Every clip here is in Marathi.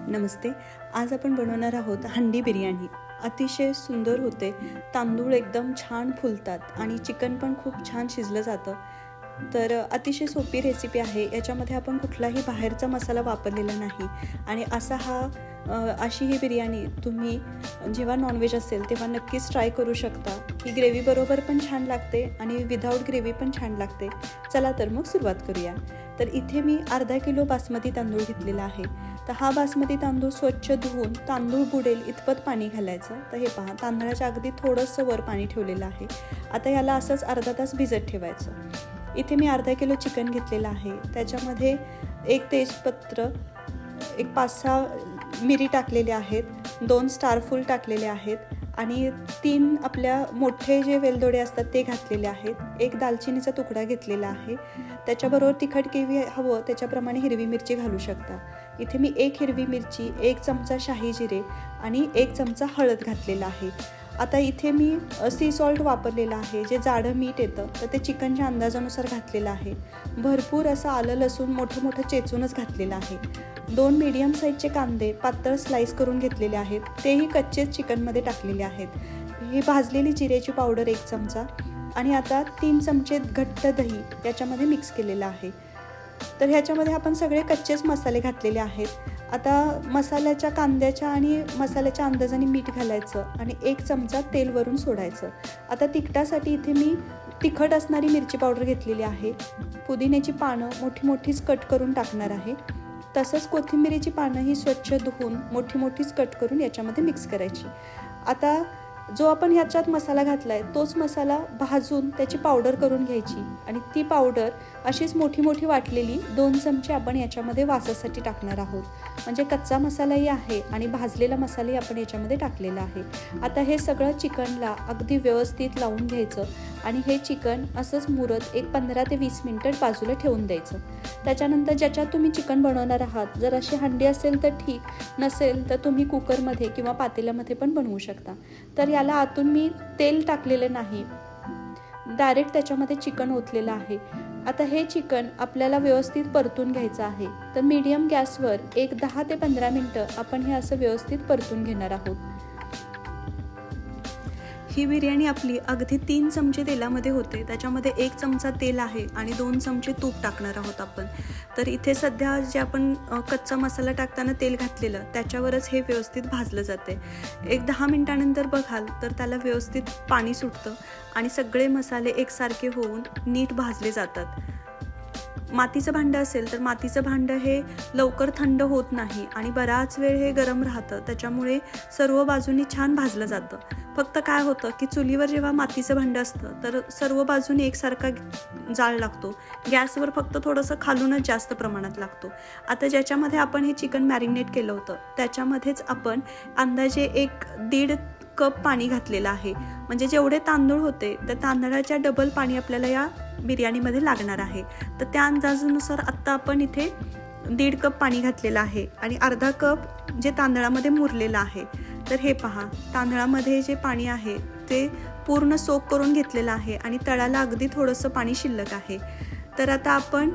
नमस्ते. आज आपण बनवणार आहोत हंडी बिर्याणी. अतिशय सुंदर होते. तांदूळ एकदम छान फुलतात आणि चिकन पण खूप छान शिजलं जातं. तर अतिशय सोपी रेसिपी आहे. याच्यामध्ये आपण कुठलाही बाहेरचा मसाला वापरलेला नाही आणि अशी ही बिर्याणी तुम्ही जेव्हा नॉनव्हेज असेल तेव्हा नक्कीच ट्राय करू शकता. ही ग्रेव्ही बरोबर पण छान लागते आणि विदाऊट ग्रेव्ही पण छान लागते. चला तर मग सुरुवात करूया. तर इथे मी अर्धा किलो बासमती तांदूळ घेतलेला आहे. तर हा बासमती तांदूळ स्वच्छ धुवून तांदूळ बुडेल इतपत पाणी घालायचं. तर हे पहा, तांदळाच्या अगदी थोडंसं वर पाणी ठेवलेलं आहे. आता याला असंच अर्धा तास भिजत ठेवायचं. इथे मी अर्धा किलो चिकन घेतलेलं आहे. त्याच्यामध्ये एक तेजपत्र, एक 5-6 मिरी टाकलेले आहेत, 2 स्टारफूल टाकलेले आहेत आणि 3 आपल्या मोठे जे वेलदोडे असतात ते घातलेले आहेत. एक दालचिनीचा तुकडा घेतलेला आहे. त्याच्याबरोबर तिखट किंवा हवं त्याच्याप्रमाणे हिरवी मिरची घालू शकता. इथे मी 1 हिरवी मिरची, 1 चमचा शाही जिरे आणि 1 चमचा हळद घातलेला आहे. आता इथे मी सी सॉल्ट वापरलेलं आहे, जे जाडं मीठ येतं, तर ते चिकनच्या अंदाजानुसार घातलेलं आहे. भरपूर असं आलं लसूण मोठं मोठं चेचूनच घातलेलं आहे. 2 मीडियम साईजचे कांदे पातळ स्लाईस करून घेतलेले आहेत, तेही कच्चेच चिकनमध्ये टाकलेले आहेत. ही भाजलेली जिऱ्याची पावडर 1 चमचा आणि आता 3 चमचे घट्ट दही याच्यामध्ये मिक्स केलेलं आहे. तर ह्याच्यामध्ये आपण सगळे कच्चेच मसाले घातलेले आहेत. आता मसाल्याच्या कांद्याच्या आणि मसाल्याच्या अंदाजाने मीठ घालायचं आणि 1 चमचा तेल वरून सोडायचं. आता तिखटासाठी इथे मी तिखट असणारी मिरची पावडर घेतलेली आहे. पुदिन्याची पानं मोठी मोठीच कट करून टाकणार आहे. तसंच कोथिंबिरीची पानं ही स्वच्छ धुवून मोठी मोठीच कट करून याच्यामध्ये मिक्स करायची. आता जो आपण ह्याच्यात मसाला घातला आहे तोच मसाला भाजून त्याची पावडर करून घ्यायची आणि ती पावडर अशीच मोठी मोठी वाटलेली 2 चमचे आपण याच्यामध्ये वासासाठी टाकणार आहोत. म्हणजे कच्चा मसालाही आहे आणि भाजलेला मसालाही आपण याच्यामध्ये टाकलेला आहे. आता हे सगळं चिकनला अगदी व्यवस्थित लावून घ्यायचं आणि हे चिकन असंच मुरत एक 15 ते 20 मिनिटं बाजूला ठेवून द्यायचं. त्याच्यानंतर ज्याच्यात तुम्ही चिकन बनवणार आहात, जर अशी हंडी असेल तर ठीक, नसेल तर तुम्ही कुकरमध्ये किंवा पातेल्यामध्ये पण बनवू शकता. तर याला आतून मी तेल टाकलेलं नाही, डायरेक्ट त्याच्यामध्ये चिकन ओतलेलं आहे. आता हे चिकन आपल्याला व्यवस्थित परतून घ्यायचं आहे. तर मीडियम गॅसवर एक 10 ते 15 मिनिटं आपण हे असं व्यवस्थित परतून घेणार आहोत. ही बिर्याणी आपली अगदी 3 चमचे तेलामध्ये होते. त्याच्यामध्ये 1 चमचा तेल आहे आणि 2 चमचे तूप टाकणार आहोत आपण. तर इथे सध्या जे आपण कच्चा मसाला टाकताना तेल घातलेलं त्याच्यावरच हे व्यवस्थित भाजलं जाते. एक 10 मिनिटानंतर बघाल तर त्याला व्यवस्थित पाणी सुटतं आणि सगळे मसाले एकसारखे होऊन नीट भाजले जातात. मातीचं भांडं असेल तर मातीचं भांडं हे लवकर थंड होत नाही आणि बराच वेळ हे गरम राहतं. त्याच्यामुळे सर्व बाजूनी छान भाजलं जातं. फक्त काय होतं की चुलीवर जेव्हा मातीचं भांडं असतं तर सर्व बाजूने एकसारखा जाळ लागतो. गॅसवर फक्त थोडंसं खालूनच जास्त प्रमाणात लागतो. आता ज्याच्यामध्ये आपण हे चिकन मॅरिनेट केलं होतं त्याच्यामध्येच आपण अंदाजे 1-1.5 कप पाणी घातलेलं आहे. म्हणजे जेवढे तांदूळ होते तर तांदळाच्या डबल पाणी आपल्याला या बिर्याणीमध्ये लागणार आहे. तर त्या अंदाजानुसार आत्ता आपण इथे 1.5 कप पाणी घातलेलं आहे आणि अर्धा कप जे तांदळामध्ये मुरलेलं आहे. तर हे पहा, तांदळामध्ये जे पाणी आहे ते पूर्ण सोक करून घेतलेलं आहे आणि तळाला अगदी थोडंसं पाणी शिल्लक आहे. तर आता आपण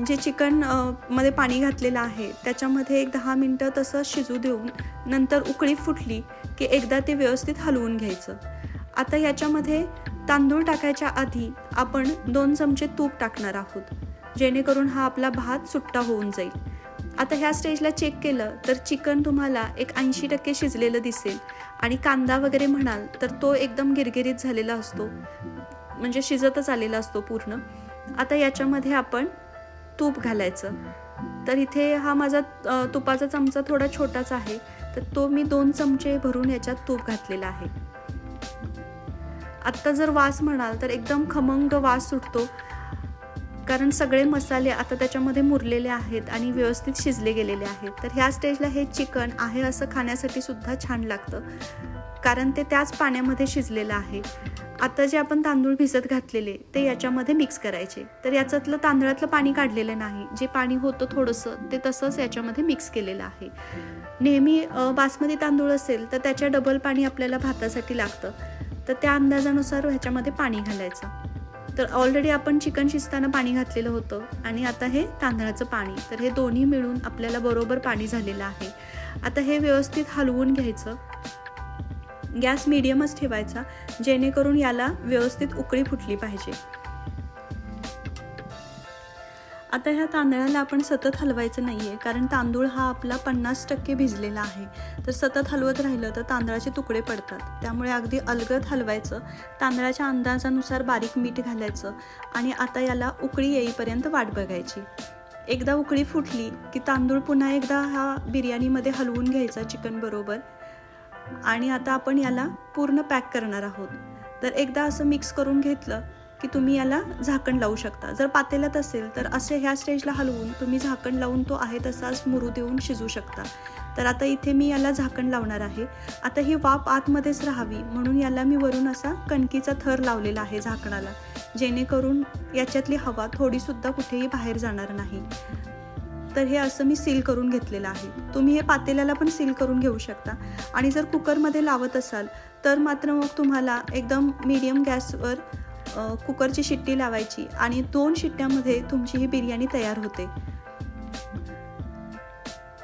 जे चिकन मध्ये पाणी घातलेलं आहे त्याच्यामध्ये एक 10 मिनटं तसं शिजू देऊन नंतर उकळी फुटली की एकदा ते व्यवस्थित हलवून घ्यायचं. आता याच्यामध्ये तांदूळ टाकायच्या आधी आपण 2 चमचे तूप टाकणार आहोत, जेणेकरून हा आपला भात सुट्टा होऊन जाईल. आता ह्या स्टेजला चेक केलं तर चिकन तुम्हाला एक 80% शिजलेलं दिसेल आणि कांदा वगैरे म्हणाल तर तो एकदम गिरगिरीत झालेला असतो, म्हणजे शिजतच आलेला असतो पूर्ण. आता याच्यामध्ये आपण तूप घालायचं. तर इथे हा माझा तुपाचा चमचा थोडा छोटाच आहे, तर तो मी 2 चमचे भरून याच्यात तूप घातलेला आहे. आत्ता जर वास म्हणाल तर एकदम खमंग वास सुटतो, कारण सगळे मसाले आता त्याच्यामध्ये मुरलेले आहेत आणि व्यवस्थित शिजले गेलेले आहेत. तर ह्या स्टेजला हे चिकन आहे असं खाण्यासाठी सुद्धा छान लागतं, कारण ते त्याच पाण्यामध्ये शिजलेलं आहे. आता जे आपण तांदूळ भिजत घातलेले ते याच्यामध्ये मिक्स करायचे. तर याच्यातलं तांदळातलं पाणी काढलेलं नाही, जे पाणी होतं थोडंसं ते तसंच याच्यामध्ये मिक्स केलेलं आहे. नेहमी बासमती तांदूळ असेल तर त्याच्या डबल पाणी आपल्याला भातासाठी लागतं. तर त्या अंदाजानुसार ह्याच्यामध्ये पाणी घालायचं. तर ऑलरेडी आपण चिकन शिजताना पाणी घातलेलं होतं आणि आता हे तांदळाचं पाणी, तर हे दोन्ही मिळून आपल्याला बरोबर पाणी झालेलं आहे. आता हे व्यवस्थित हलवून घ्यायचं. गॅस मीडियमच ठेवायचा जेणेकरून याला व्यवस्थित उकळी फुटली पाहिजे. आता ह्या तांदळाला आपण सतत हलवायचं नाही आहे, कारण तांदूळ हा आपला 50% भिजलेला आहे. तर सतत हलवत राहिलं तर तांदळाचे तुकडे पडतात, त्यामुळे अगदी अलगद हलवायचं. तांदळाच्या अंदाजानुसार बारीक मीठ घालायचं आणि आता याला उकळी येईपर्यंत वाट बघायची. एकदा उकळी फुटली की तांदूळ पुन्हा एकदा हा बिर्याणीमध्ये हलवून घ्यायचा चिकन बरोबर. आणि आता आपण याला पूर्ण पॅक करणार आहोत. तर एकदा असं मिक्स करून घेतलं की तुम्ही याला झाकण लावू शकता. जर पातेल्यात असेल तर असे ह्या स्टेजला हलवून तुम्ही झाकण लावून तो आहे तसाच मुरू देऊन शिजू शकता. तर आता इथे मी याला झाकण लावणार आहे. आता ही वाफ आतमध्येच राहावी म्हणून याला मी वरून असा कणकीचा थर लावलेला आहे झाकणाला, जेणेकरून याच्यातली हवा थोडीसुद्धा कुठेही बाहेर जाणार नाही. तर हे असं मी सील करून घेतलेलं आहे. तुम्ही हे पातेल्याला पण सील करून घेऊ शकता. आणि जर कुकरमध्ये लावत असाल तर मात्र मग तुम्हाला एकदम मीडियम गॅसवर कुकरची शिट्टी लावायची आणि 2 शिट्ट्यामध्ये तुमची ही बिर्याणी तयार होते.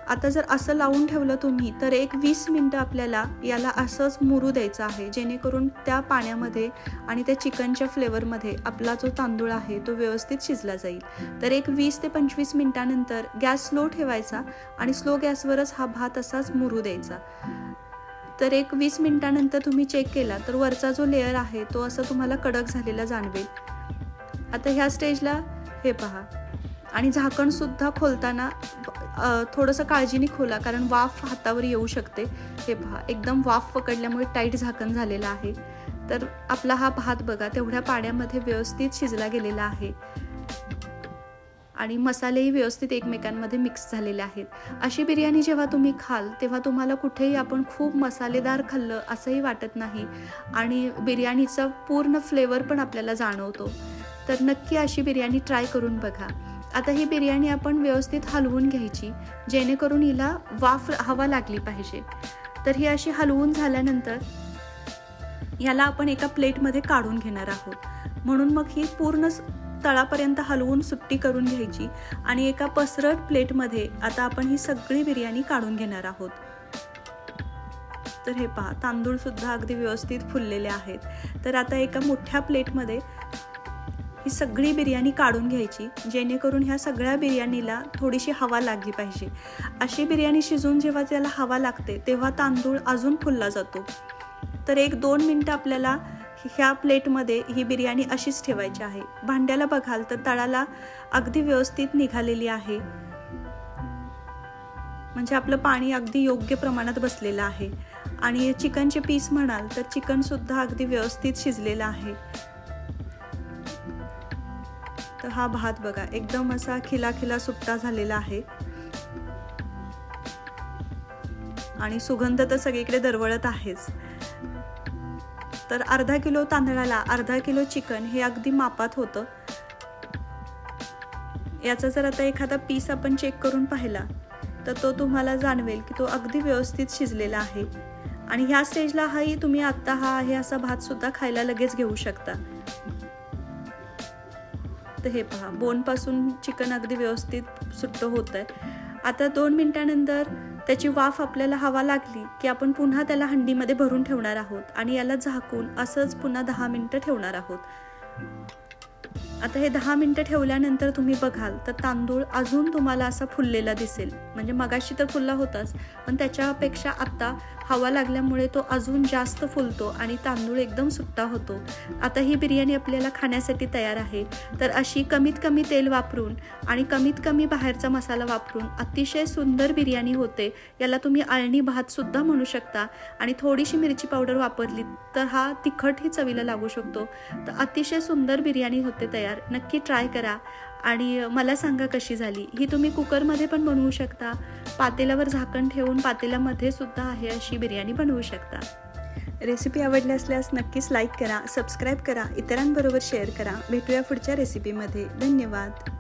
आता जर असं लावून ठेवलं तुम्ही तर एक 20 मिनटं आपल्याला याला असंच मुरू द्यायचं आहे, जेणेकरून त्या पाण्यामध्ये आणि त्या चिकनच्या फ्लेवरमध्ये आपला जो तांदूळ आहे तो व्यवस्थित शिजला जाईल. तर एक 20 ते 25 मिनटानंतर गॅस स्लो ठेवायचा आणि स्लो गॅसवरच हा भात असाच मुरू द्यायचा. तर एक 20 मिनटानंतर तुम्ही चेक केला तर वरचा जो लेअर आहे तो असं तुम्हाला कडक झालेला जाणवेल. आता ह्या स्टेजला हे पहा. आणि झाकणसुद्धा खोलताना थोडंसं काळजीने खोला, कारण वाफ हातावर येऊ शकते. हे पहा, एकदम वाफ पकडल्यामुळे टाईट झाकण झालेलं आहे. तर आपला हा भात बघा तेवढ्या पाण्यामध्ये व्यवस्थित शिजला गेलेला आहे आणि मसालेही व्यवस्थित एकमेकांमध्ये मिक्स झालेले आहेत. अशी बिर्याणी जेव्हा तुम्ही खाल तेव्हा तुम्हाला कुठेही आपण खूप मसालेदार खाल्लं असंही वाटत नाही आणि बिर्याणीचा पूर्ण फ्लेवर पण आपल्याला जाणवतो. तर नक्की अशी बिर्याणी ट्राय करून बघा. आता ही बिर्याणी आपण व्यवस्थित हलवून घ्यायची, जेणेकरून हिला वाफ हवा लागली पाहिजे. तर ही अशी हलवून झाल्यानंतर याला आपण एका प्लेटमध्ये काढून घेणार आहोत. म्हणून मग ही पूर्ण तळापर्यंत हलवून सुट्टी करून घ्यायची आणि एका पसरट प्लेटमध्ये आता आपण ही सगळी बिर्याणी काढून घेणार आहोत. तर हे पहा, तांदूळ सुद्धा अगदी व्यवस्थित फुललेले आहेत. तर आता एका मोठ्या प्लेटमध्ये ही सगळी बिर्याणी काढून घ्यायची, जेणेकरून ह्या सगळ्या बिर्याणीला थोडीशी हवा लागली पाहिजे. अशी बिर्याणी शिजून जेव्हा त्याला हवा लागते तेव्हा तांदूळ अजून फुलला जातो. तर एक 2 मिनटं आपल्याला ह्या प्लेटमध्ये ही बिर्याणी अशीच ठेवायची आहे. भांड्याला बघाल तर तळाला अगदी व्यवस्थित निघालेली आहे, म्हणजे आपलं पाणी अगदी योग्य प्रमाणात बसलेलं आहे. आणि चिकनचे पीस म्हणाल तर चिकन सुद्धा अगदी व्यवस्थित शिजलेलं आहे. तर हा भात बघा एकदम असा खिलाखिला सुट्टा झालेला आहे आणि सुगंध तर सगळीकडे दरवळत आहेच. तर अर्धा किलो तांदळाला अर्धा किलो चिकन हे अगदी मापात होतं. याचा जर आता एखादा पीस आपण चेक करून पाहिला तर तो तुम्हाला जाणवेल की तो अगदी व्यवस्थित शिजलेला आहे. आणि ह्या स्टेजला हाही तुम्ही आत्ता हा आहे असा भात सुद्धा खायला लगेच घेऊ शकता. तर हे पहा, बोनपासून चिकन अगदी व्यवस्थित सुट्ट होत आहे. आता 2 मिनिटानंतर त्याची वाफ आपल्याला हवा लागली की आपण पुन्हा त्याला हंडीमध्ये भरून ठेवणार आहोत आणि याला झाकून असंच पुन्हा 10 मिनिटं ठेवणार आहोत. आता हे 10 मिनिटं ठेवल्यानंतर तुम्ही बघाल तर तांदूळ अजून तुम्हाला असा फुललेला दिसेल. म्हणजे मगाशी तर फुलला होताच, पण त्याच्यापेक्षा आत्ता हवा लागल्यामुळे तो अजून जास्त फुलतो आणि तांदूळ एकदम सुट्टा होतो. आता ही बिर्याणी आपल्याला खाण्यासाठी तयार आहे. तर अशी कमीत कमी तेल वापरून आणि कमीत कमी बाहेरचा मसाला वापरून अतिशय सुंदर बिर्याणी होते. याला तुम्ही अळणी भातसुद्धा म्हणू शकता आणि थोडीशी मिरची पावडर वापरली तर हा तिखटही चवीला लागू शकतो. तर अतिशय सुंदर बिर्याणी होते तयार. नक्की ट्राय करा आणि मला सांगा कशी झाली. ही तुम्ही कुकरमध्ये पण बनवू शकता, पातेल्यावर झाकण ठेवून पातेल्यामध्ये सुद्धा आहे अशी बिर्याणी बनवू शकता. रेसिपी आवडली असल्यास नक्कीच लाईक करा, सबस्क्राईब करा, इतरांबरोबर शेअर करा. भेटूया पुढच्या रेसिपीमध्ये. धन्यवाद.